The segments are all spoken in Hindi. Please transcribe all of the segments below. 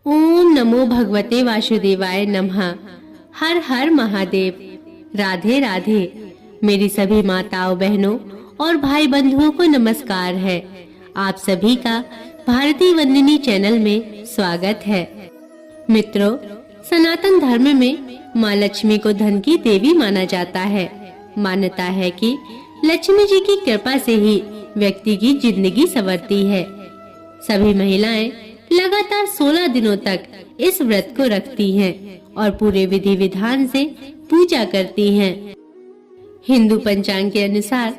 ओम नमो भगवते वासुदेवाय नमः। हर हर महादेव। राधे राधे। मेरी सभी माताओं, बहनों और भाई बंधुओं को नमस्कार है। आप सभी का भारतीय वंदिनी चैनल में स्वागत है। मित्रों, सनातन धर्म में माँ लक्ष्मी को धन की देवी माना जाता है। मान्यता है कि लक्ष्मी जी की कृपा से ही व्यक्ति की जिंदगी संवरती है। सभी महिलाएं लगातार 16 दिनों तक इस व्रत को रखती हैं और पूरे विधि विधान से पूजा करती हैं। हिंदू पंचांग के अनुसार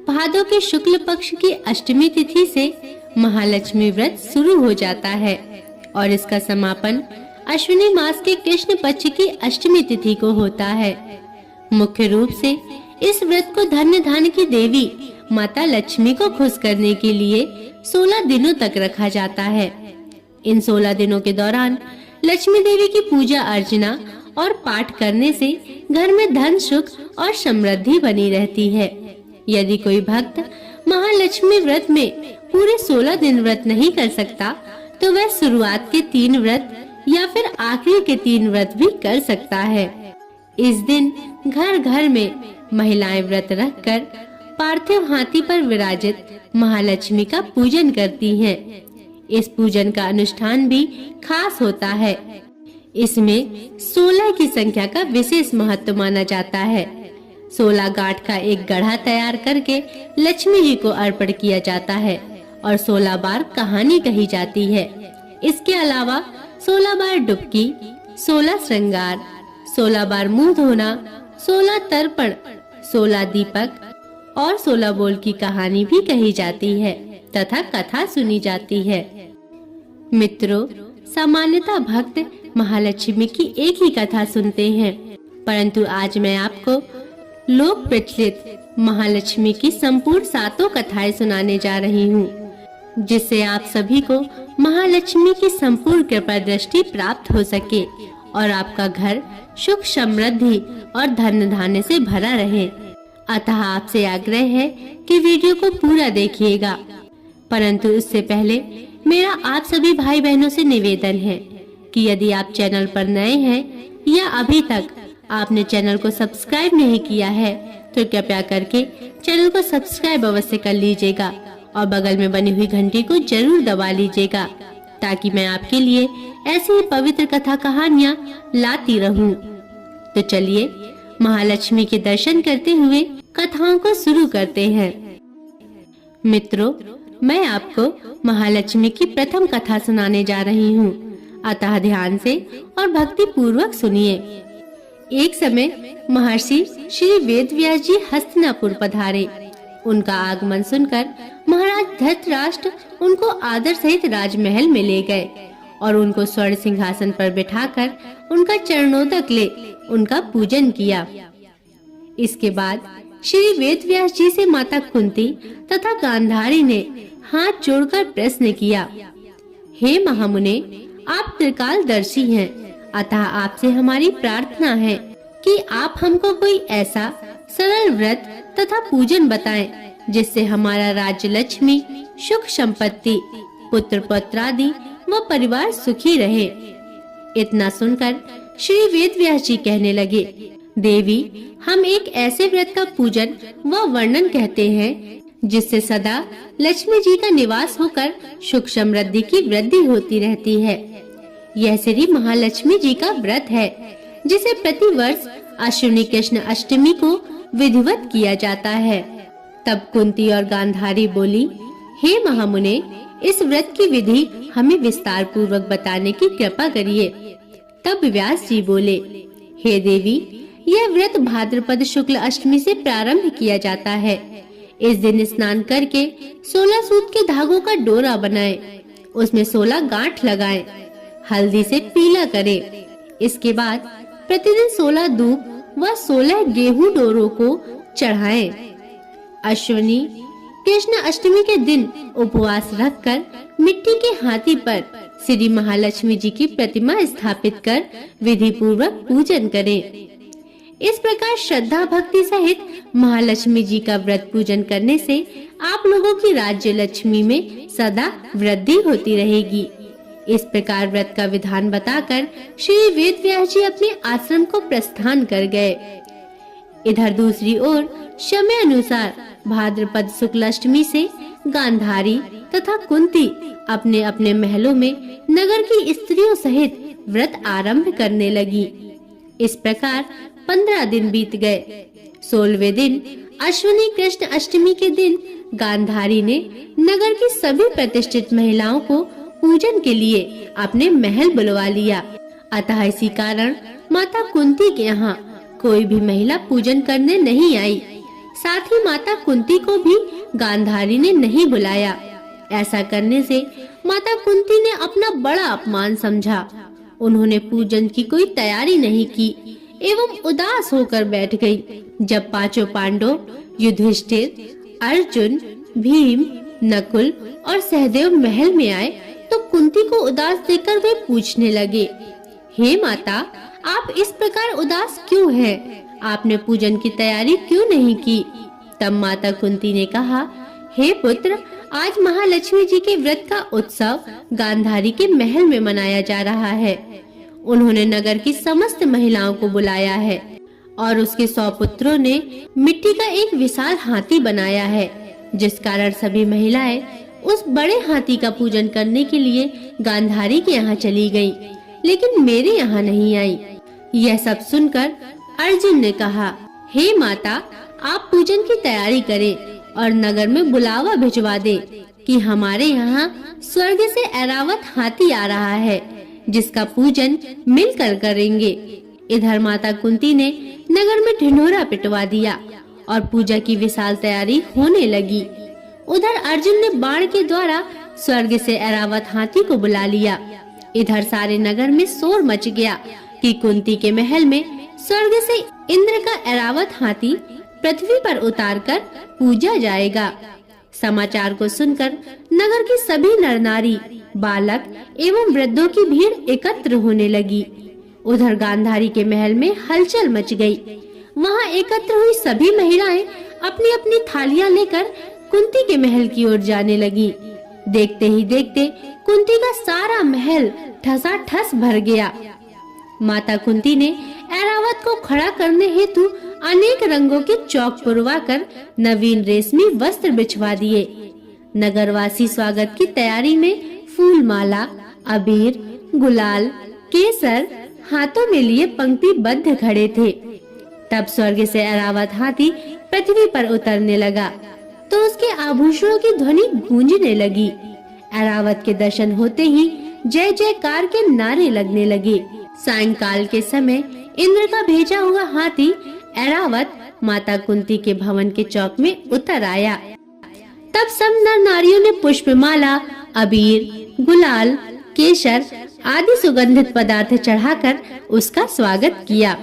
भादों के शुक्ल पक्ष की अष्टमी तिथि से महालक्ष्मी व्रत शुरू हो जाता है और इसका समापन अश्विनी मास के कृष्ण पक्ष की अष्टमी तिथि को होता है। मुख्य रूप से इस व्रत को धन्य धान्य की देवी माता लक्ष्मी को खुश करने के लिए 16 दिनों तक रखा जाता है। इन 16 दिनों के दौरान लक्ष्मी देवी की पूजा अर्चना और पाठ करने से घर में धन, सुख और समृद्धि बनी रहती है। यदि कोई भक्त महालक्ष्मी व्रत में पूरे 16 दिन व्रत नहीं कर सकता तो वह शुरुआत के 3 व्रत या फिर आखिरी के 3 व्रत भी कर सकता है। इस दिन घर घर में महिलाएं व्रत रखकर पार्थिव हाथी पर विराजित महालक्ष्मी का पूजन करती हैं। इस पूजन का अनुष्ठान भी खास होता है। इसमें 16 की संख्या का विशेष महत्व माना जाता है। 16 गांठ का एक गढ़ा तैयार करके लक्ष्मी जी को अर्पण किया जाता है और 16 बार कहानी कही जाती है। इसके अलावा 16 बार डुबकी, 16 श्रृंगार, 16 बार मुंह धोना, 16 तर्पण, 16 दीपक और 16 बोल की कहानी भी कही जाती है तथा कथा सुनी जाती है। मित्रों, सामान्यतः भक्त महालक्ष्मी की एक ही कथा सुनते हैं, परंतु आज मैं आपको लोक प्रचलित महालक्ष्मी की संपूर्ण 7 कथाएं सुनाने जा रही हूँ, जिससे आप सभी को महालक्ष्मी की संपूर्ण कृपा दृष्टि प्राप्त हो सके और आपका घर सुख, समृद्धि और धन धान्य से भरा रहे। अतः आपसे आग्रह है कि वीडियो को पूरा देखिएगा। परंतु उससे पहले मेरा आप सभी भाई बहनों से निवेदन है कि यदि आप चैनल पर नए हैं या अभी तक आपने चैनल को सब्सक्राइब नहीं किया है तो कृपया करके चैनल को सब्सक्राइब अवश्य कर लीजिएगा और बगल में बनी हुई घंटी को जरूर दबा लीजिएगा, ताकि मैं आपके लिए ऐसी ही पवित्र कथा कहानियाँ लाती रहूं। तो चलिए महालक्ष्मी के दर्शन करते हुए कथाओं को शुरू करते हैं। मित्रों, मैं आपको महालक्ष्मी की प्रथम कथा सुनाने जा रही हूँ, अतः ध्यान से और भक्ति पूर्वक सुनिए। एक समय महर्षि श्री वेदव्यास जी हस्तिनापुर पधारे। उनका आगमन सुनकर महाराज धृतराष्ट्र उनको आदर सहित राजमहल में ले गए और उनको स्वर्ण सिंहासन पर बिठाकर उनका चरणोदक ले उनका पूजन किया। इसके बाद श्री वेदव्यास जी से माता कुंती तथा गांधारी ने हाथ जोड़कर प्रश्न किया, हे महामुने, आप त्रिकालदर्शी हैं, अतः आपसे हमारी प्रार्थना है कि आप हमको कोई ऐसा सरल व्रत तथा पूजन बताएं जिससे हमारा राज्य लक्ष्मी, सुख, संपत्ति, पुत्र पौत्रादि व परिवार सुखी रहे। इतना सुनकर श्री वेदव्यास जी कहने लगे, देवी, हम एक ऐसे व्रत का पूजन व वर्णन कहते हैं जिससे सदा लक्ष्मी जी का निवास होकर सुख समृद्धि की वृद्धि होती रहती है। यह श्री महालक्ष्मी जी का व्रत है जिसे प्रति वर्ष अश्विनी कृष्ण अष्टमी को विधिवत किया जाता है। तब कुंती और गांधारी बोली, हे महामुने, इस व्रत की विधि हमें विस्तार पूर्वक बताने की कृपा करिए। तब व्यास जी बोले, हे देवी, यह व्रत भाद्रपद शुक्ल अष्टमी से प्रारंभ किया जाता है। इस दिन स्नान करके 16 सूत के धागों का डोरा बनाएं, उसमें 16 गांठ लगाएं, हल्दी से पीला करें। इसके बाद प्रतिदिन 16 दूब व 16 गेहूं डोरों को चढ़ाएं। अश्विनी कृष्ण अष्टमी के दिन उपवास रखकर मिट्टी के हाथी पर श्री महालक्ष्मी जी की प्रतिमा स्थापित कर विधि पूर्वक पूजन करें। इस प्रकार श्रद्धा भक्ति सहित महालक्ष्मी जी का व्रत पूजन करने से आप लोगों की राज्य लक्ष्मी में सदा वृद्धि होती रहेगी। इस प्रकार व्रत का विधान बताकर श्री वेदव्यास जी अपने आश्रम को प्रस्थान कर गए। इधर दूसरी ओर समय अनुसार भाद्रपद शुक्ल अष्टमी से गांधारी तथा कुंती अपने अपने महलों में नगर की स्त्रियों सहित व्रत आरंभ करने लगी। इस प्रकार 15 दिन बीत गए। 16वें दिन अश्विनी कृष्ण अष्टमी के दिन गांधारी ने नगर की सभी प्रतिष्ठित महिलाओं को पूजन के लिए अपने महल बुलवा लिया। अतः इसी कारण माता कुंती के यहाँ कोई भी महिला पूजन करने नहीं आई। साथ ही माता कुंती को भी गांधारी ने नहीं बुलाया। ऐसा करने से माता कुंती ने अपना बड़ा अपमान समझा। उन्होंने पूजन की कोई तैयारी नहीं की एवं उदास होकर बैठ गई। जब पांचों पांडव युधिष्ठिर, अर्जुन, भीम, नकुल और सहदेव महल में आए तो कुंती को उदास देखकर वे पूछने लगे, हे माता, आप इस प्रकार उदास क्यों हैं? आपने पूजन की तैयारी क्यों नहीं की? तब माता कुंती ने कहा, हे पुत्र, आज महालक्ष्मी जी के व्रत का उत्सव गांधारी के महल में मनाया जा रहा है। उन्होंने नगर की समस्त महिलाओं को बुलाया है और उसके 100 पुत्रों ने मिट्टी का एक विशाल हाथी बनाया है, जिस कारण सभी महिलाएं उस बड़े हाथी का पूजन करने के लिए गांधारी के यहाँ चली गईं, लेकिन मेरे यहाँ नहीं आई। यह सब सुनकर अर्जुन ने कहा, हे माता, आप पूजन की तैयारी करें और नगर में बुलावा भिजवा दे कि हमारे यहाँ स्वर्ग से ऐरावत हाथी आ रहा है, जिसका पूजन मिलकर करेंगे। इधर माता कुंती ने नगर में ढिंढोरा पिटवा दिया और पूजा की विशाल तैयारी होने लगी। उधर अर्जुन ने बाण के द्वारा स्वर्ग से ऐरावत हाथी को बुला लिया। इधर सारे नगर में शोर मच गया कि कुंती के महल में स्वर्ग से इंद्र का ऐरावत हाथी पृथ्वी पर उतारकर पूजा जाएगा। समाचार को सुनकर नगर की सभी नर नारी, बालक एवं वृद्धों की भीड़ एकत्र होने लगी। उधर गांधारी के महल में हलचल मच गई। वहां एकत्र हुई सभी महिलाएं अपनी अपनी थालियां लेकर कुंती के महल की ओर जाने लगी। देखते ही देखते कुंती का सारा महल ठसाठस भर गया। माता कुंती ने ऐरावत को खड़ा करने हेतु अनेक रंगों के चौक पुरवाकर नवीन रेशमी वस्त्र बिछवा दिए। नगरवासी स्वागत की तैयारी में फूल माला, अबीर, गुलाल, केसर हाथों में लिए पंक्तिबद्ध खड़े थे। तब स्वर्ग से ऐरावत हाथी पृथ्वी पर उतरने लगा तो उसके आभूषणों की ध्वनि गूंजने लगी। ऐरावत के दर्शन होते ही जय जयकार के नारे लगने लगे। सायंकाल के समय इंद्र का भेजा हुआ हाथी ऐरावत माता कुंती के भवन के चौक में उतर आया। तब सब नर नारियों ने पुष्पमाला, अबीर, गुलाल, केसर आदि सुगंधित पदार्थ चढ़ाकर उसका स्वागत किया।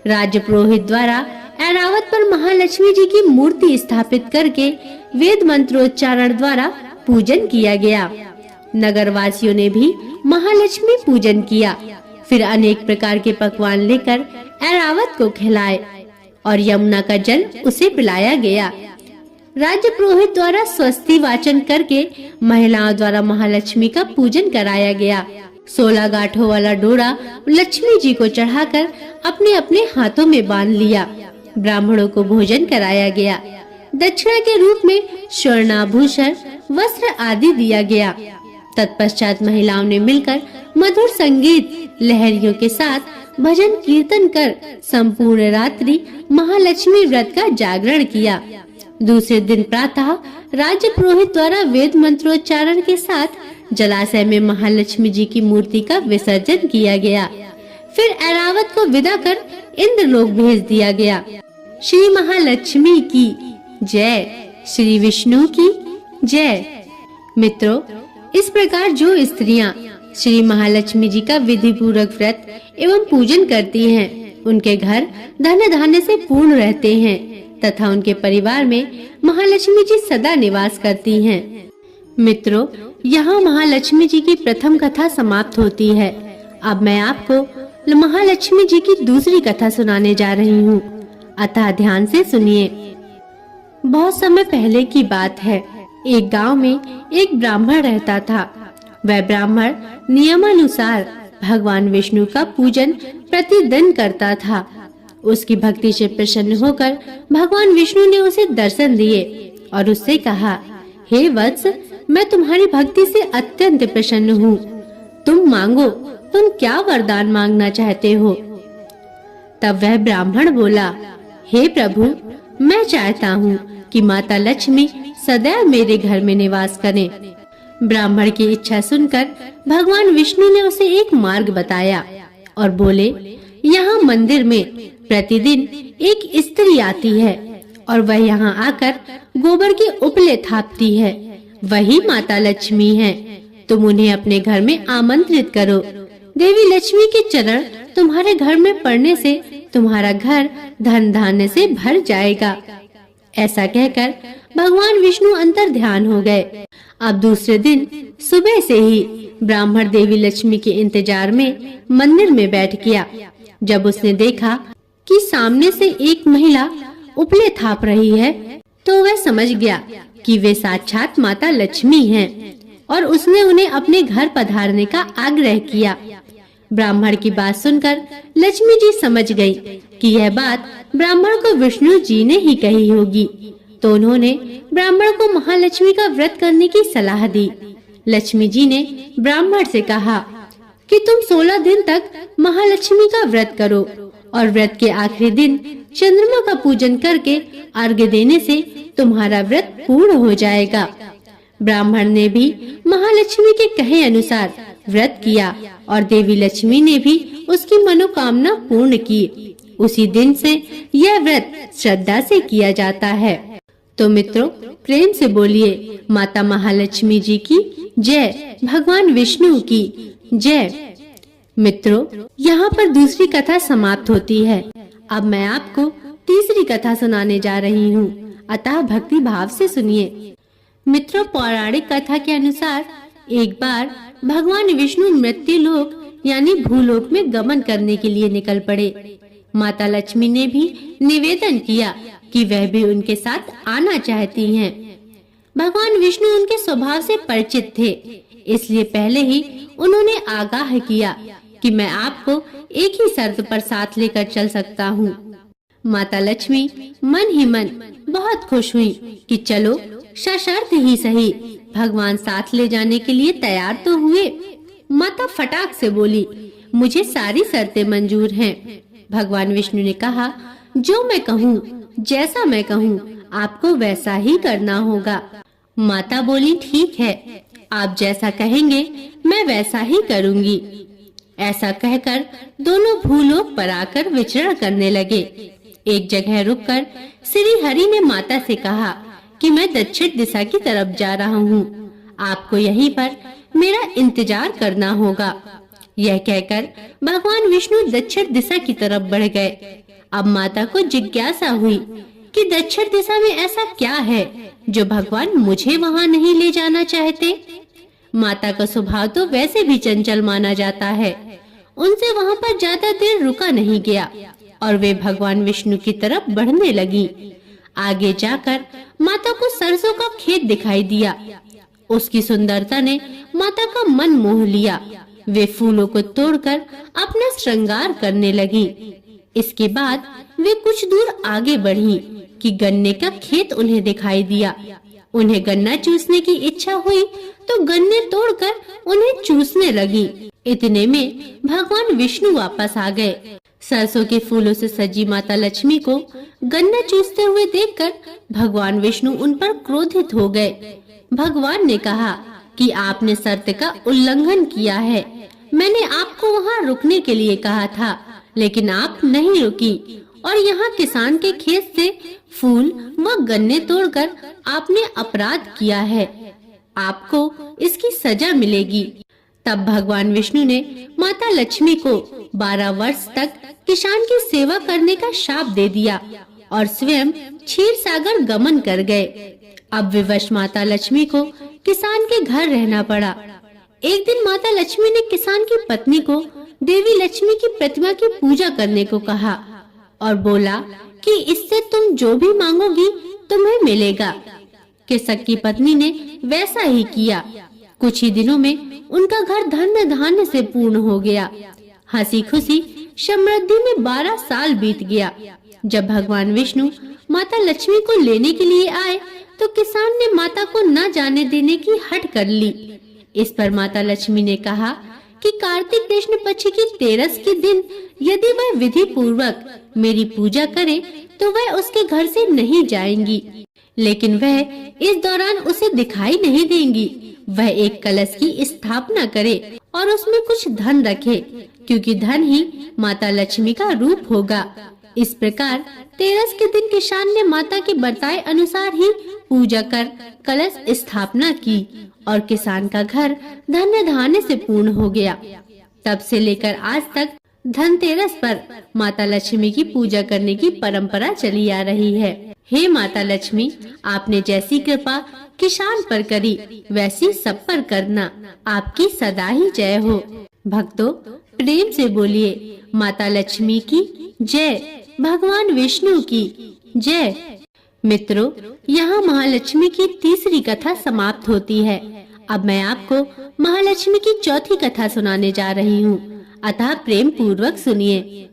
राज्य पुरोहित द्वारा ऐरावत पर महालक्ष्मी जी की मूर्ति स्थापित करके वेद मंत्रोच्चारण द्वारा पूजन किया गया। नगरवासियों ने भी महालक्ष्मी पूजन किया। फिर अनेक प्रकार के पकवान लेकर ऐरावत को खिलाए और यमुना का जल उसे पिलाया गया। राज्य पुरोहित द्वारा स्वस्ति वाचन करके महिलाओं द्वारा महालक्ष्मी का पूजन कराया गया। 16 गांठों वाला डोरा लक्ष्मी जी को चढ़ाकर अपने अपने हाथों में बांध लिया। ब्राह्मणों को भोजन कराया गया। दक्षिणा के रूप में स्वर्णाभूषण, वस्त्र आदि दिया गया। तत्पश्चात महिलाओं ने मिलकर मधुर संगीत, लहरियों के साथ भजन कीर्तन कर संपूर्ण रात्रि महालक्ष्मी व्रत का जागरण किया। दूसरे दिन प्रातः राज्य पुरोहित द्वारा वेद मंत्रोच्चारण के साथ जलाशय में महालक्ष्मी जी की मूर्ति का विसर्जन किया गया। फिर ऐरावत को विदा कर इंद्रलोक भेज दिया गया। श्री महालक्ष्मी की जय, श्री विष्णु की जय। मित्रों, इस प्रकार जो स्त्रियां श्री महालक्ष्मी जी का विधि पूर्वक व्रत एवं पूजन करती हैं, उनके घर धन धान्य से पूर्ण रहते हैं तथा उनके परिवार में महालक्ष्मी जी सदा निवास करती हैं। मित्रों, यहाँ महालक्ष्मी जी की प्रथम कथा समाप्त होती है। अब मैं आपको महालक्ष्मी जी की दूसरी कथा सुनाने जा रही हूँ, अतः ध्यान से सुनिए। बहुत समय पहले की बात है। एक गांव में एक ब्राह्मण रहता था। वह ब्राह्मण नियमानुसार भगवान विष्णु का पूजन प्रतिदिन करता था। उसकी भक्ति से प्रसन्न होकर भगवान विष्णु ने उसे दर्शन दिए और उससे कहा, हे वत्स, मैं तुम्हारी भक्ति से अत्यंत प्रसन्न हूँ। तुम मांगो, तुम क्या वरदान मांगना चाहते हो? तब वह ब्राह्मण बोला, हे प्रभु, मैं चाहता हूँ कि माता लक्ष्मी सदैव मेरे घर में निवास करें। ब्राह्मण की इच्छा सुनकर भगवान विष्णु ने उसे एक मार्ग बताया और बोले, यहाँ मंदिर में प्रतिदिन एक स्त्री आती है और वह यहाँ आकर गोबर के उपले थापती है। वही माता लक्ष्मी है। तुम उन्हें अपने घर में आमंत्रित करो। देवी लक्ष्मी के चरण तुम्हारे घर में पड़ने से तुम्हारा घर धन धान्य से भर जाएगा। ऐसा कहकर भगवान विष्णु अंतर ध्यान हो गए। अब दूसरे दिन सुबह से ही ब्राह्मण देवी लक्ष्मी के इंतजार में मंदिर में बैठ गया। जब उसने देखा कि सामने से एक महिला उपले थाप रही है, तो वह समझ गया कि वे साक्षात माता लक्ष्मी हैं और उसने उन्हें अपने घर पधारने का आग्रह किया। ब्राह्मण की बात सुनकर लक्ष्मी जी समझ गई कि यह बात ब्राह्मण को विष्णु जी ने ही कही होगी, तो उन्होंने ब्राह्मण को महालक्ष्मी का व्रत करने की सलाह दी। लक्ष्मी जी ने ब्राह्मण से कहा कि तुम 16 दिन तक महालक्ष्मी का व्रत करो और व्रत के आखिरी दिन चंद्रमा का पूजन करके अर्घ्य देने से तुम्हारा व्रत पूर्ण हो जाएगा। ब्राह्मण ने भी महालक्ष्मी के कहे अनुसार व्रत किया और देवी लक्ष्मी ने भी उसकी मनोकामना पूर्ण की। उसी दिन से यह व्रत श्रद्धा से किया जाता है। तो मित्रों, प्रेम से बोलिए माता महालक्ष्मी जी की जय, भगवान विष्णु की जय। मित्रों, यहाँ पर दूसरी कथा समाप्त होती है। अब मैं आपको तीसरी कथा सुनाने जा रही हूँ, अतः भक्ति भाव से सुनिए। मित्रों, पौराणिक कथा के अनुसार एक बार भगवान विष्णु मृत्यु लोक यानी भूलोक में गमन करने के लिए निकल पड़े। माता लक्ष्मी ने भी निवेदन किया कि वह भी उनके साथ आना चाहती हैं। भगवान विष्णु उनके स्वभाव से परिचित थे, इसलिए पहले ही उन्होंने आगाह किया कि मैं आपको एक ही शर्त पर साथ लेकर चल सकता हूँ। माता लक्ष्मी मन ही मन बहुत खुश हुई कि चलो सशर्त ही सही, भगवान साथ ले जाने के लिए तैयार तो हुए। माता फटाक से बोली, मुझे सारी शर्तें मंजूर हैं। भगवान विष्णु ने कहा, जो मैं कहूँ, जैसा मैं कहूँ, आपको वैसा ही करना होगा। माता बोली, ठीक है, आप जैसा कहेंगे मैं वैसा ही करूँगी। ऐसा कहकर दोनों भूलोक पर आकर विचरण करने लगे। एक जगह रुककर श्री हरि ने माता से कहा कि मैं दक्षिण दिशा की तरफ जा रहा हूँ, आपको यहीं पर मेरा इंतजार करना होगा। यह कहकर भगवान विष्णु दक्षिण दिशा की तरफ बढ़ गए। अब माता को जिज्ञासा हुई कि दक्षिण दिशा में ऐसा क्या है जो भगवान मुझे वहाँ नहीं ले जाना चाहते। माता का स्वभाव तो वैसे भी चंचल माना जाता है। उनसे वहाँ पर ज्यादा देर रुका नहीं गया और वे भगवान विष्णु की तरफ बढ़ने लगी। आगे जाकर माता को सरसों का खेत दिखाई दिया। उसकी सुंदरता ने माता का मन मोह लिया। वे फूलों को तोड़कर अपना श्रृंगार करने लगी। इसके बाद वे कुछ दूर आगे बढ़ी कि गन्ने का खेत उन्हें दिखाई दिया। उन्हें गन्ना चूसने की इच्छा हुई तो गन्ने तोड़कर उन्हें चूसने लगी। इतने में भगवान विष्णु वापस आ गए। सरसों के फूलों से सजी माता लक्ष्मी को गन्ना चूसते हुए देखकर भगवान विष्णु उन पर क्रोधित हो गए। भगवान ने कहा कि आपने शर्त का उल्लंघन किया है। मैंने आपको वहाँ रुकने के लिए कहा था, लेकिन आप नहीं रुकी और यहाँ किसान के खेत से फूल व गन्ने तोड़कर आपने अपराध किया है। आपको इसकी सजा मिलेगी। तब भगवान विष्णु ने माता लक्ष्मी को 12 वर्ष तक किसान की सेवा करने का शाप दे दिया और स्वयं क्षीर सागर गमन कर गए। अब विवश माता लक्ष्मी को किसान के घर रहना पड़ा। एक दिन माता लक्ष्मी ने किसान की पत्नी को देवी लक्ष्मी की प्रतिमा की पूजा करने को कहा और बोला कि इससे तुम जो भी मांगोगी तुम्हें मिलेगा। कृषक की पत्नी ने वैसा ही किया। कुछ ही दिनों में उनका घर धन्य धान्य से पूर्ण हो गया। हंसी खुशी समृद्धि में 12 साल बीत गया। जब भगवान विष्णु माता लक्ष्मी को लेने के लिए आए तो किसान ने माता को न जाने देने की हट कर ली। इस पर माता लक्ष्मी ने कहा कि कार्तिक कृष्ण पक्ष की 13 के दिन यदि वह विधि पूर्वक मेरी पूजा करे तो वह उसके घर से नहीं जाएंगी, लेकिन वह इस दौरान उसे दिखाई नहीं देंगी। वह एक कलश की स्थापना करे और उसमें कुछ धन रखे, क्योंकि धन ही माता लक्ष्मी का रूप होगा। इस प्रकार 13 के दिन किसान ने माता के बताए अनुसार ही पूजा कर कलश स्थापना की और किसान का घर धन्य धान्य से पूर्ण हो गया। तब से लेकर आज तक धनतेरस पर माता लक्ष्मी की पूजा करने की परंपरा चली आ रही है। हे माता लक्ष्मी, आपने जैसी कृपा किसान पर करी वैसी सब पर करना। आपकी सदा ही जय हो। भक्तों, प्रेम से बोलिए माता लक्ष्मी की जय, भगवान विष्णु की जय। मित्रों, यहाँ महालक्ष्मी की तीसरी कथा समाप्त होती है। अब मैं आपको महालक्ष्मी की चौथी कथा सुनाने जा रही हूँ, अतः प्रेम पूर्वक सुनिए।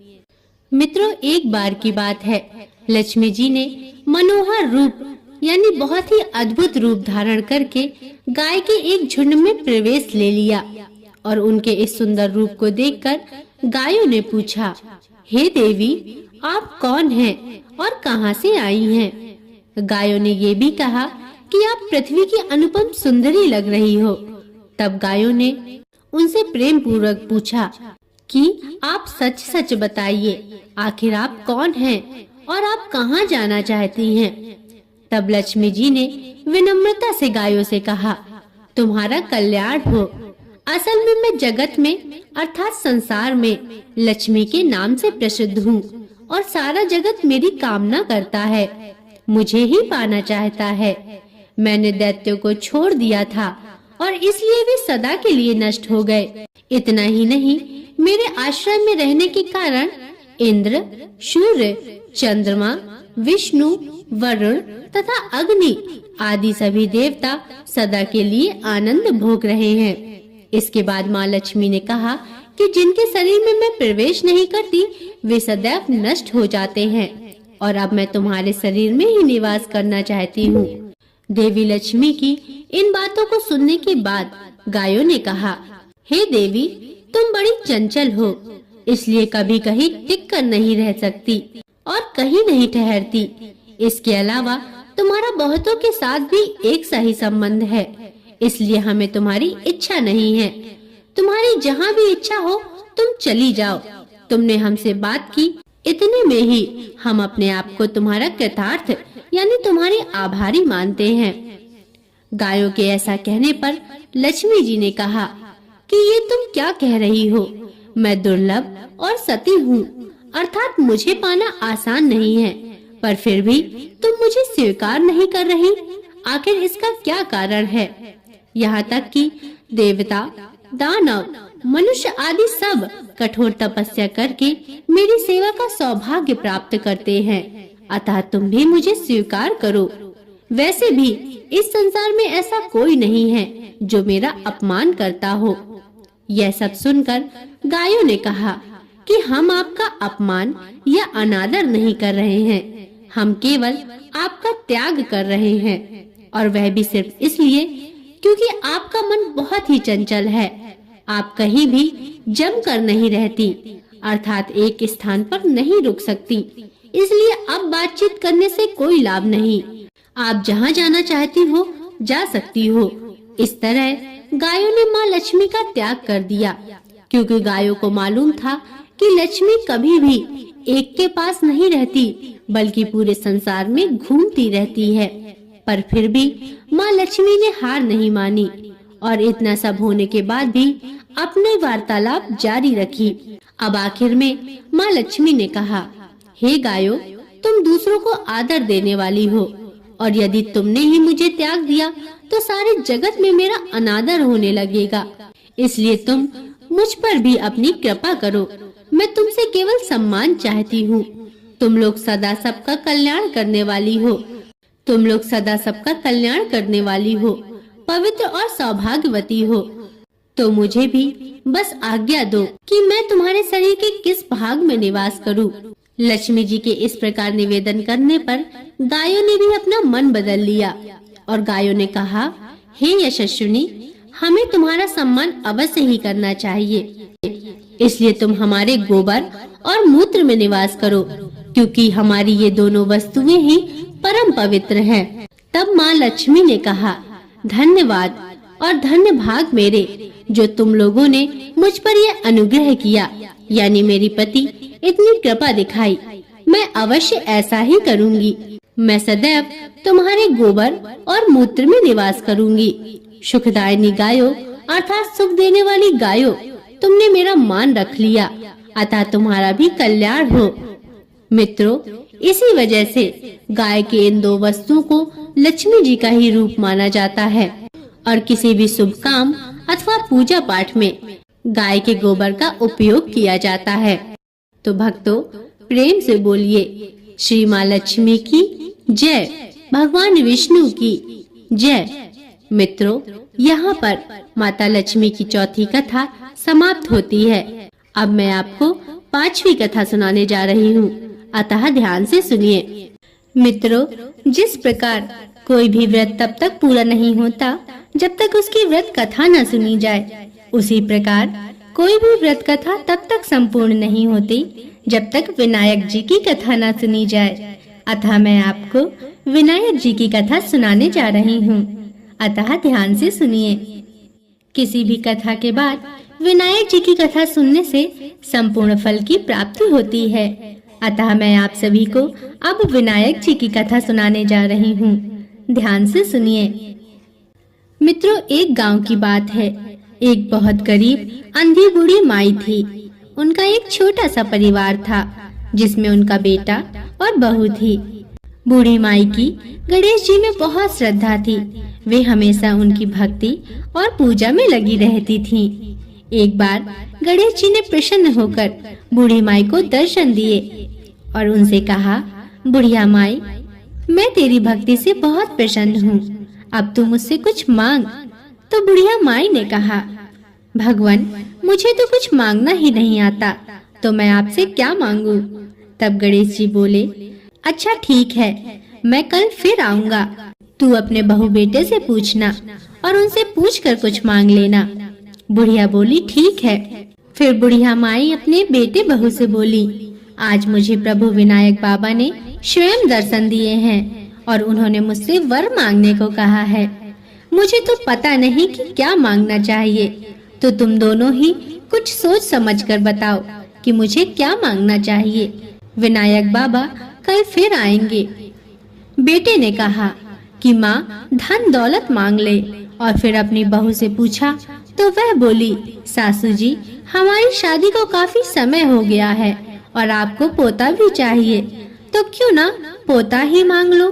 मित्रों, एक बार की बात है, लक्ष्मी जी ने मनोहर रूप यानी बहुत ही अद्भुत रूप धारण करके गाय के एक झुंड में प्रवेश ले लिया और उनके इस सुंदर रूप को देखकर गायों ने पूछा, हे देवी, आप कौन हैं और कहां से आई हैं? गायों ने ये भी कहा कि आप पृथ्वी की अनुपम सुंदरी लग रही हो। तब गायों ने उनसे प्रेम पूर्वक पूछा कि आप सच सच बताइए, आखिर आप कौन हैं और आप कहां जाना चाहती हैं? तब लक्ष्मी जी ने विनम्रता से गायों से कहा, तुम्हारा कल्याण हो। असल में मैं जगत में अर्थात संसार में लक्ष्मी के नाम से प्रसिद्ध हूँ और सारा जगत मेरी कामना करता है, मुझे ही पाना चाहता है। मैंने दैत्यों को छोड़ दिया था और इसलिए वे सदा के लिए नष्ट हो गए। इतना ही नहीं, मेरे आश्रम में रहने के कारण इंद्र, सूर्य, चंद्रमा, विष्णु, वरुण तथा अग्नि आदि सभी देवता सदा के लिए आनंद भोग रहे हैं। इसके बाद माँ लक्ष्मी ने कहा कि जिनके शरीर में मैं प्रवेश नहीं करती वे सदैव नष्ट हो जाते हैं और अब मैं तुम्हारे शरीर में ही निवास करना चाहती हूँ। देवी लक्ष्मी की इन बातों को सुनने के बाद गायों ने कहा, हे देवी, तुम बड़ी चंचल हो, इसलिए कभी कहीं टिक कर नहीं रह सकती और कहीं नहीं ठहरती। इसके अलावा तुम्हारा बहुतों के साथ भी एक सही संबंध है, इसलिए हमें तुम्हारी इच्छा नहीं है। तुम्हारी जहाँ भी इच्छा हो तुम चली जाओ। तुमने हमसे बात की, इतने में ही हम अपने आप को तुम्हारा कृतार्थ यानी तुम्हारे आभारी मानते हैं। गायों के ऐसा कहने पर लक्ष्मी जी ने कहा कि ये तुम क्या कह रही हो? मैं दुर्लभ और सती हूँ, अर्थात मुझे पाना आसान नहीं है, पर फिर भी तुम मुझे स्वीकार नहीं कर रही। आखिर इसका क्या कारण है? यहाँ तक कि देवता, दानव, मनुष्य आदि सब कठोर तपस्या करके मेरी सेवा का सौभाग्य प्राप्त करते हैं, अतः तुम भी मुझे स्वीकार करो। वैसे भी इस संसार में ऐसा कोई नहीं है जो मेरा अपमान करता हो। यह सब सुनकर गायों ने कहा कि हम आपका अपमान या अनादर नहीं कर रहे हैं, हम केवल आपका त्याग कर रहे हैं, और वह भी सिर्फ इसलिए क्योंकि आपका मन बहुत ही चंचल है। आप कहीं भी जम कर नहीं रहती, अर्थात एक स्थान पर नहीं रुक सकती, इसलिए अब बातचीत करने से कोई लाभ नहीं। आप जहाँ जाना चाहती हो जा सकती हो। इस तरह गायों ने माँ लक्ष्मी का त्याग कर दिया, क्योंकि गायों को मालूम था कि लक्ष्मी कभी भी एक के पास नहीं रहती, बल्कि पूरे संसार में घूमती रहती है। पर फिर भी माँ लक्ष्मी ने हार नहीं मानी और इतना सब होने के बाद भी अपने वार्तालाप जारी रखी। अब आखिर में माँ लक्ष्मी ने कहा, हे गायों, तुम दूसरों को आदर देने वाली हो, और यदि तुमने ही मुझे त्याग दिया तो सारे जगत में मेरा अनादर होने लगेगा। इसलिए तुम मुझ पर भी अपनी कृपा करो। मैं तुमसे केवल सम्मान चाहती हूँ। तुम लोग सदा सबका कल्याण करने वाली हो। तुम लोग सदा सबका कल्याण करने वाली हो। पवित्र और सौभाग्यवती हो। तो मुझे भी बस आज्ञा दो कि मैं तुम्हारे शरीर के किस भाग में निवास करूं। लक्ष्मी जी के इस प्रकार निवेदन करने पर गायों ने भी अपना मन बदल लिया और गायों ने कहा, हे यशस्विनी, हमें तुम्हारा सम्मान अवश्य ही करना चाहिए, इसलिए तुम हमारे गोबर और मूत्र में निवास करो, क्योंकि हमारी ये दोनों वस्तुएं ही परम पवित्र हैं। तब माँ लक्ष्मी ने कहा, धन्यवाद और धन्य भाग मेरे, जो तुम लोगों ने मुझ पर यह अनुग्रह किया, यानी मेरी पति इतनी कृपा दिखाई। मैं अवश्य ऐसा ही करूंगी। मैं सदैव तुम्हारे गोबर और मूत्र में निवास करूंगी। सुखदायिनी गायों अर्थात सुख देने वाली गायों, तुमने मेरा मान रख लिया, अतः तुम्हारा भी कल्याण हो। मित्रों, इसी वजह से गाय के इन दो वस्तुओं को लक्ष्मी जी का ही रूप माना जाता है और किसी भी शुभ काम अथवा पूजा पाठ में गाय के गोबर का उपयोग किया जाता है। तो भक्तों, प्रेम से बोलिए श्री माँ लक्ष्मी की जय, भगवान विष्णु की जय। मित्रों, यहाँ पर माता लक्ष्मी की चौथी कथा समाप्त होती है। अब मैं आपको पांचवी कथा सुनाने जा रही हूँ, अतः ध्यान से सुनिए। मित्रों, जिस प्रकार कोई भी व्रत तब तक पूरा नहीं होता जब तक उसकी व्रत कथा न सुनी जाए, उसी प्रकार कोई भी व्रत कथा तब तक संपूर्ण नहीं होती जब तक विनायक जी की कथा न सुनी जाए। अतः मैं आपको विनायक जी की कथा सुनाने जा रही हूँ, अतः ध्यान से सुनिए। किसी भी कथा के बाद विनायक जी की कथा सुनने से संपूर्ण फल की प्राप्ति होती है। अतः मैं आप सभी को अब विनायक जी की कथा सुनाने जा रही हूँ, ध्यान से सुनिए। मित्रों, एक गांव की बात है। एक बहुत गरीब अंधी बूढ़ी माई थी। उनका एक छोटा सा परिवार था, जिसमें उनका बेटा और बहू थी। बूढ़ी माई की गणेश जी में बहुत श्रद्धा थी। वे हमेशा उनकी भक्ति और पूजा में लगी रहती थीं। एक बार गणेश जी ने प्रसन्न होकर बूढ़ी माई को दर्शन दिए और उनसे कहा, बुढ़िया माई, मैं तेरी भक्ति से बहुत प्रसन्न हूँ, अब तू मुझसे कुछ मांग। तो बुढ़िया माई ने कहा, भगवान, मुझे तो कुछ मांगना ही नहीं आता, तो मैं आपसे क्या मांगू। तब गणेश जी बोले, अच्छा ठीक है, मैं कल फिर आऊंगा। तू अपने बहू बेटे से पूछना और उनसे पूछकर कुछ मांग लेना। बुढ़िया बोली, ठीक है। फिर बुढ़िया माई अपने बेटे बहू से बोली, आज मुझे प्रभु विनायक बाबा ने स्वयं दर्शन दिए हैं और उन्होंने मुझसे वर मांगने को कहा है। मुझे तो पता नहीं कि क्या मांगना चाहिए, तो तुम दोनों ही कुछ सोच समझ कर बताओ कि मुझे क्या मांगना चाहिए। विनायक बाबा कल फिर आएंगे। बेटे ने कहा कि माँ धन दौलत मांग ले, और फिर अपनी बहू से पूछा तो वह बोली, सासू जी, हमारी शादी को काफी समय हो गया है और आपको पोता भी चाहिए, तो क्यों ना पोता ही मांग लो।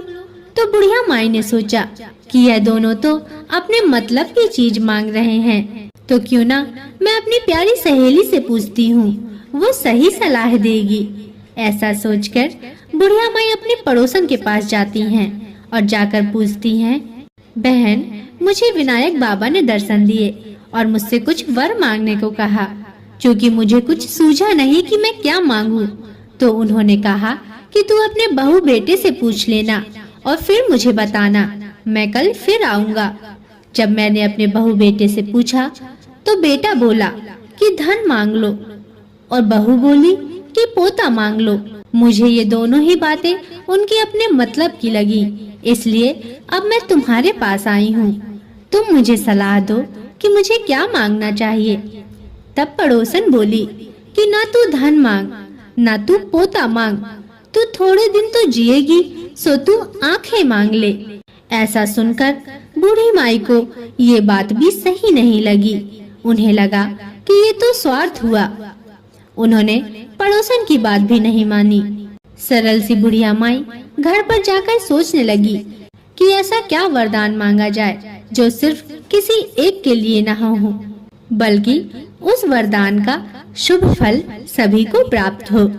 तो बुढ़िया माई ने सोचा कि यह दोनों तो अपने मतलब की चीज मांग रहे हैं, तो क्यों ना मैं अपनी प्यारी सहेली से पूछती हूँ, वो सही सलाह देगी। ऐसा सोचकर बुढ़िया माई अपने पड़ोसन के पास जाती हैं और जाकर पूछती हैं, बहन, मुझे विनायक बाबा ने दर्शन दिए और मुझसे कुछ वर मांगने को कहा, क्योंकि मुझे कुछ सूझा नहीं कि मैं क्या मांगू। तो उन्होंने कहा कि तू अपने बहू बेटे से पूछ लेना और फिर मुझे बताना, मैं कल फिर आऊंगा। जब मैंने अपने बहू बेटे से पूछा तो बेटा बोला कि धन मांग लो और बहू बोली कि पोता मांग लो। मुझे ये दोनों ही बातें उनके अपने मतलब की लगी, इसलिए अब मैं तुम्हारे पास आई हूँ। तुम मुझे सलाह दो कि मुझे क्या मांगना चाहिए। तब पड़ोसन बोली कि ना तू धन मांग, ना तू पोता मांग, तू थोड़े दिन तो जिएगी, सो तू आंखें मांग ले। ऐसा सुनकर बूढ़ी माई को ये बात भी सही नहीं लगी। उन्हें लगा कि ये तो स्वार्थ हुआ। उन्होंने पड़ोसन की बात भी नहीं मानी। सरल सी बुढ़िया माई घर पर जाकर सोचने लगी कि ऐसा क्या वरदान मांगा जाए जो सिर्फ किसी एक के लिए न हो, बल्कि उस वरदान का शुभ फल सभी को प्राप्त हो।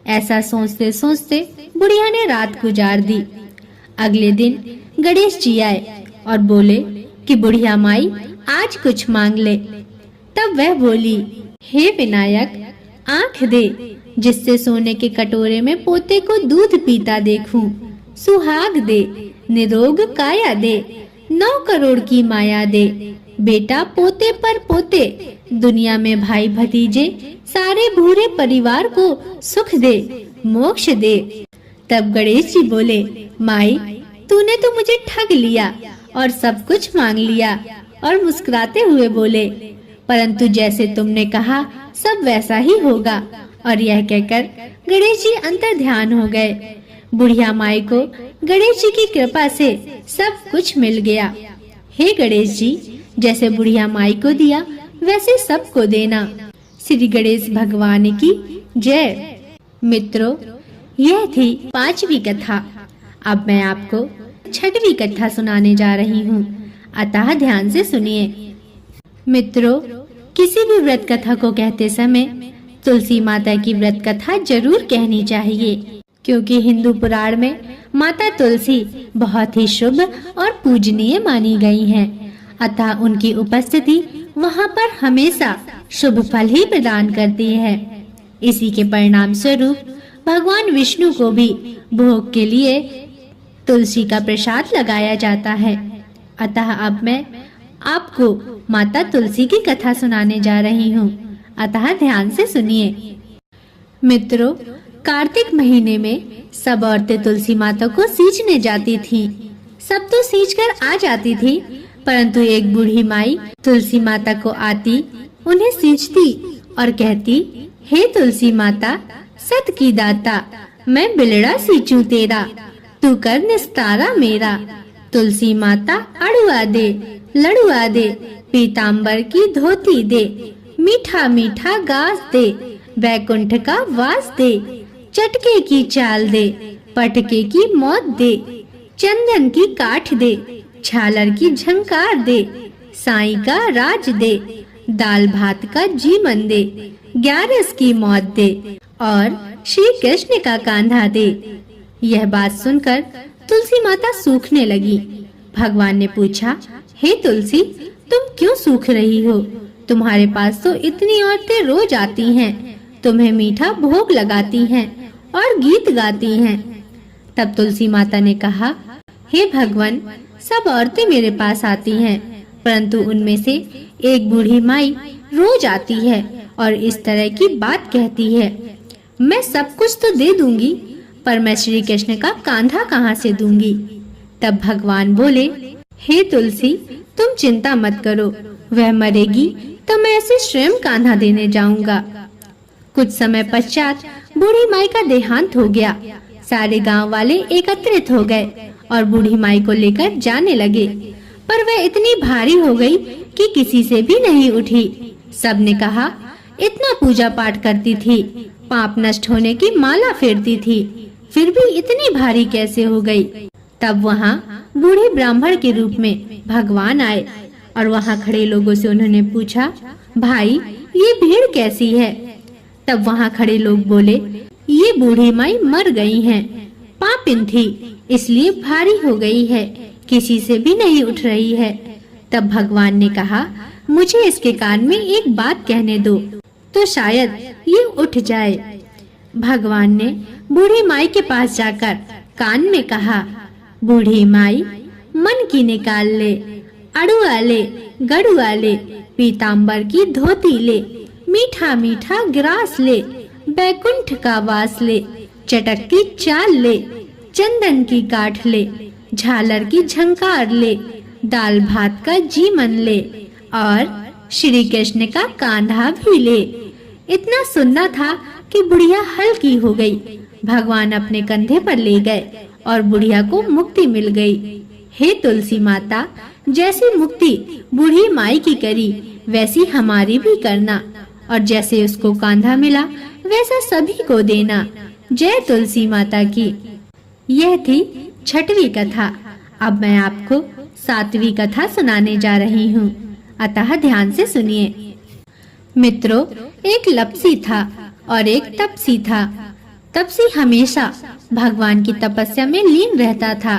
ऐसा सोचते सोचते बुढ़िया ने रात गुजार दी। अगले दिन गणेश जी आए और बोले, कि बुढ़िया माई आज कुछ मांग ले। तब वह बोली, हे विनायक, आंख दे जिससे सोने के कटोरे में पोते को दूध पीता देखूं। सुहाग दे, निरोग काया दे, 9 करोड़ की माया दे। बेटा पोते पर पोते, दुनिया में भाई भतीजे, सारे भूरे परिवार को सुख दे, मोक्ष दे। तब गणेश जी बोले, माई तूने तो मुझे ठग लिया और सब कुछ मांग लिया। और मुस्कुराते हुए बोले, परंतु जैसे तुमने कहा सब वैसा ही होगा। और यह कहकर गणेश जी अंतर ध्यान हो गए। बुढ़िया माई को गणेश जी की कृपा से सब कुछ मिल गया। हे गणेश जी, जैसे बुढ़िया माई को दिया वैसे सबको देना। श्री गणेश भगवान की जय। मित्रों, यह थी 5वीं कथा। अब मैं आपको 6वीं कथा सुनाने जा रही हूँ, अतः ध्यान से सुनिए। मित्रों, किसी भी व्रत कथा को कहते समय तुलसी माता की व्रत कथा जरूर कहनी चाहिए, क्योंकि हिंदू पुराण में माता तुलसी बहुत ही शुभ और पूजनीय मानी गई हैं। अतः उनकी उपस्थिति वहाँ पर हमेशा शुभ फल ही प्रदान करती है। इसी के परिणाम स्वरूप भगवान विष्णु को भी भोग के लिए तुलसी का प्रसाद लगाया जाता है। अतः अब मैं आपको माता तुलसी की कथा सुनाने जा रही हूँ, अतः ध्यान से सुनिए। मित्रों, कार्तिक महीने में सब औरतें तुलसी माता को सींचने जाती थीं। सब तो सींच कर आ जाती थी, परंतु एक बूढ़ी माई तुलसी माता को आती, उन्हें सींचती और कहती, हे तुलसी माता, सत की दाता, मैं बिलड़ा सींचूं तेरा, तू कर निस्तारा मेरा। तुलसी माता अड़ुआ दे, लड़ुआ दे, पीतांबर की धोती दे, मीठा मीठा गास दे, वैकुंठ का वास दे, चटके की चाल दे, पटके की मौत दे, चंदन की काठ दे, झालर की झंकार दे, साईं का राज दे, दाल भात का जीवन दे, 11 की मौत दे और श्री कृष्ण का कांधा दे। यह बात सुनकर तुलसी माता सूखने लगी। भगवान ने पूछा, हे तुलसी, तुम क्यों सूख रही हो? तुम्हारे पास तो इतनी औरतें रोज आती हैं, तुम्हें मीठा भोग लगाती हैं और गीत गाती हैं। तब तुलसी माता ने कहा, हे भगवान, सब औरतें मेरे पास आती हैं, परंतु उनमें से एक बूढ़ी माई रोज आती है और इस तरह की बात कहती है। मैं सब कुछ तो दे दूंगी, पर मैं श्री कृष्ण का कांधा कहाँ से दूंगी? तब भगवान बोले, हे तुलसी, तुम चिंता मत करो, वह मरेगी तो मैं उसे स्वयं कांधा देने जाऊंगा। कुछ समय पश्चात बूढ़ी माई का देहांत हो गया। सारे गांव वाले एकत्रित हो गए और बूढ़ी माई को लेकर जाने लगे, पर वह इतनी भारी हो गई कि किसी से भी नहीं उठी। सबने कहा, इतना पूजा पाठ करती थी, पाप नष्ट होने की माला फेरती थी, फिर भी इतनी भारी कैसे हो गई? तब वहाँ बूढ़े ब्राह्मण के रूप में भगवान आए और वहाँ खड़े लोगों से उन्होंने पूछा, भाई ये भीड़ कैसी है? तब वहाँ खड़े लोग बोले, ये बूढ़ी माई मर गई हैं, पापिन थी इसलिए भारी हो गई है, किसी से भी नहीं उठ रही है। तब भगवान ने कहा, मुझे इसके कान में एक बात कहने दो तो शायद ये उठ जाए। भगवान ने बूढ़ी माई के पास जाकर कान में कहा, बूढ़ी माई, मन की निकाल ले, अड़ुआ ले, गड़ुआ ले, पीतांबर की धोती ले, मीठा मीठा ग्रास ले, बैकुंठ का वास ले, चटक की चाल ले, चंदन की काठ ले, झालर की झंकार ले, दाल भात का जीवन ले और श्री कृष्ण का कांधा भी ले। इतना सुनना था कि बुढ़िया हल्की हो गई। भगवान अपने कंधे पर ले गए और बुढ़िया को मुक्ति मिल गई। हे तुलसी माता, जैसी मुक्ति बूढ़ी माई की करी वैसी हमारी भी करना, और जैसे उसको कांधा मिला वैसा सभी को देना। जय तुलसी माता की। यह थी 6वीं कथा। अब मैं आपको 7वीं कथा सुनाने जा रही हूँ, अतः ध्यान से सुनिए। मित्रों, एक लपसी था और एक तपसी था। तपसी हमेशा भगवान की तपस्या में लीन रहता था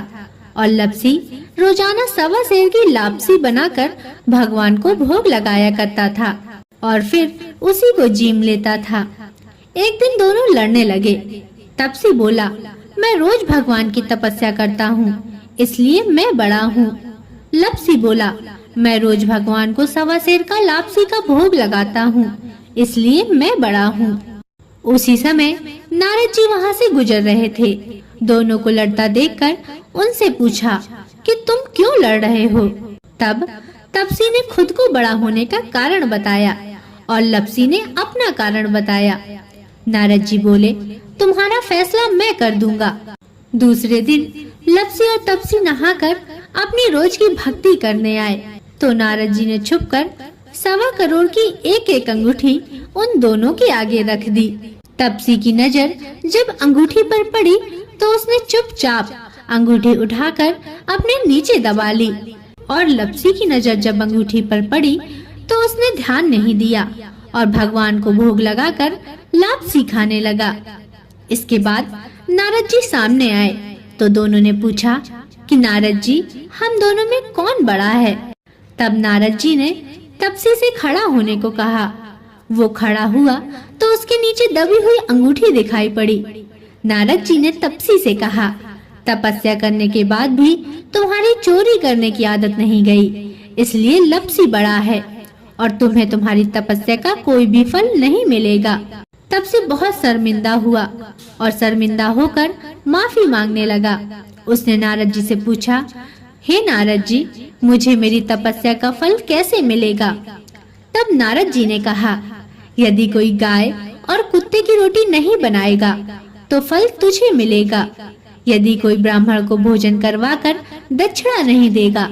और लपसी रोजाना सवा सेर की लापसी बनाकर भगवान को भोग लगाया करता था और फिर उसी को जीम लेता था। एक दिन दोनों लड़ने लगे। तपसी बोला, मैं रोज भगवान की तपस्या करता हूँ, इसलिए मैं बड़ा हूँ। लपसी बोला, मैं रोज भगवान को सवा सेर का लापसी का भोग लगाता हूँ, इसलिए मैं बड़ा हूँ। उसी समय नारद जी वहाँ से गुजर रहे थे। दोनों को लड़ता देखकर उनसे पूछा कि तुम क्यों लड़ रहे हो। तब तपसी ने खुद को बड़ा होने का कारण बताया और लपसी ने अपना कारण बताया। नारद जी बोले, तुम्हारा फैसला मैं कर दूंगा। दूसरे दिन लपसी और तपसी नहाकर अपनी रोज की भक्ति करने आए तो नारद जी ने छुपकर 1.25 करोड़ की एक अंगूठी उन दोनों के आगे रख दी। तपसी की नजर जब अंगूठी पर पड़ी तो उसने चुपचाप अंगूठी उठाकर अपने नीचे दबा ली और लपसी की नजर जब अंगूठी पर पड़ी तो उसने ध्यान नहीं दिया और भगवान को भोग लगाकर लापसी खाने लगा। इसके बाद नारद जी सामने आए तो दोनों ने पूछा कि नारद जी, हम दोनों में कौन बड़ा है। तब नारद जी ने तपसी से खड़ा होने को कहा। वो खड़ा हुआ तो उसके नीचे दबी हुई अंगूठी दिखाई पड़ी। नारद जी ने तपसी से कहा, तपस्या करने के बाद भी तुम्हारी चोरी करने की आदत नहीं गई, इसलिए लपसी बड़ा है और तुम्हें तुम्हारी तपस्या का कोई भी फल नहीं मिलेगा। तब से बहुत शर्मिंदा हुआ और शर्मिंदा होकर माफी मांगने लगा। उसने नारद जी से पूछा, हे नारद जी, मुझे मेरी तपस्या का फल कैसे मिलेगा। तब नारद जी ने कहा, यदि कोई गाय और कुत्ते की रोटी नहीं बनाएगा तो फल तुझे मिलेगा। यदि कोई ब्राह्मण को भोजन करवाकर दक्षिणा नहीं देगा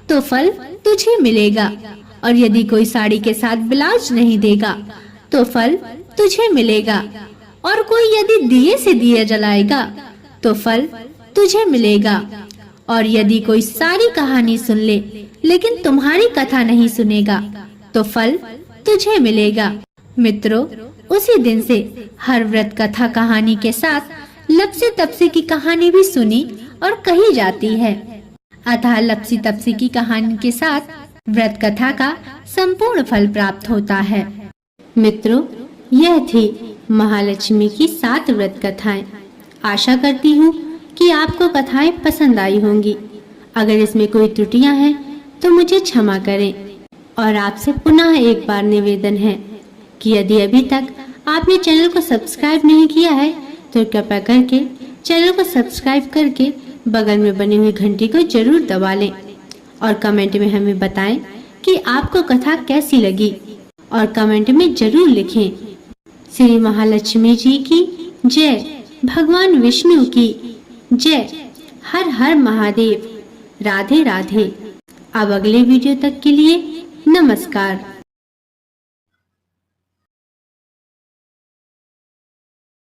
तो फल तुझे मिलेगा और यदि कोई साड़ी के साथ ब्लाउज नहीं देगा तो फल तुझे मिलेगा और कोई यदि दिए से दिया जलाएगा तो फल तुझे मिलेगा और यदि कोई सारी कहानी सुन ले लेकिन तुम्हारी कथा नहीं सुनेगा तो फल तुझे मिलेगा। मित्रों, उसी दिन से हर व्रत कथा कहानी के साथ लपसी तपसी की कहानी भी सुनी और कही जाती है। अतः लपसी तपसी की कहानी के साथ व्रत कथा का संपूर्ण फल प्राप्त होता है। मित्रों, यह थी महालक्ष्मी की 7 व्रत कथाएं। आशा करती हूँ कि आपको कथाएं पसंद आई होंगी। अगर इसमें कोई त्रुटियां हैं तो मुझे क्षमा करें और आपसे पुनः एक बार निवेदन है कि यदि अभी तक आपने चैनल को सब्सक्राइब नहीं किया है तो कृपया करके चैनल को सब्सक्राइब करके बगल में बनी हुई घंटी को जरूर दबा लें और कमेंट में हमें बताएं कि आपको कथा कैसी लगी और कमेंट में जरूर लिखें। श्री महालक्ष्मी जी की जय, भगवान विष्णु की जय, हर हर महादेव, राधे राधे। अब अगले वीडियो तक के लिए नमस्कार।